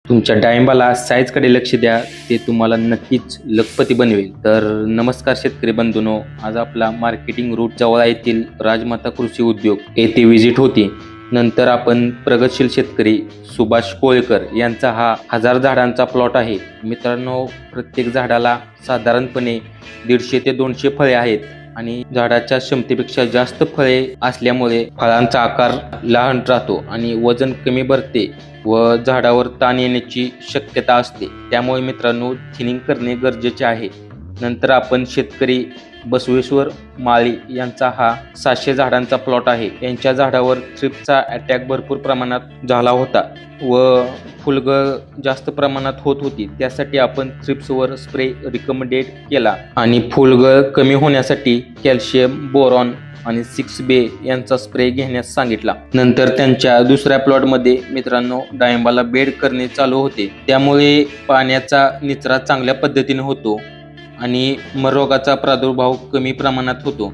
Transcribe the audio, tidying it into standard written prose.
तुमच्या डाळिंबाला साईजकडे लक्ष द्या, ते तुम्हाला नक्कीच लखपती बनवेल. तर नमस्कार शेतकरी बंधूंनो, आज आपला मार्केटिंग रूट जवळ येथील राजमाता कृषी उद्योग येथे व्हिजिट होती. नंतर आपण प्रगतशील शेतकरी सुभाष कोळकर यांचा हा 1000 झाडांचा प्लॉट आहे. मित्रांनो, प्रत्येक झाडाला साधारणपणे 150 ते 200 फळे आहेत आणि झाडाच्या क्षमतेपेक्षा जास्त फळे असल्यामुळे फळांचा आकार लहान राहतो आणि वजन कमी भरते व झाडावर ताण येण्याची शक्यता असते. त्यामुळे मित्रांनो, थिनिंग करणे गरजेचे आहे. नंतर आपण शेतकरी बसवेश्वर माळी यांचा हा 700 झाडांचा प्लॉट आहे. यांच्या झाडावर थ्रिप्सचा अटॅक भरपूर प्रमाणात झाला होता व फुलगळ जास्त प्रमाणात होत होती. त्यासाठी आपण थ्रिप्सवर स्प्रे रिकमेंडेड केला आणि फुलगळ कमी होण्यासाठी कॅल्शियम बोरॉन आणि 6B यांचा स्प्रे घेण्यास सांगितला. नंतर त्यांच्या दुसऱ्या प्लॉटमध्ये मित्रांनो, डाळिंबाला बेड करणे चालू होते. त्यामुळे पाण्याचा निचरा चांगल्या पद्धतीने होतो आणि रोगाचा प्रादुर्भाव कमी प्रमाणात होतो.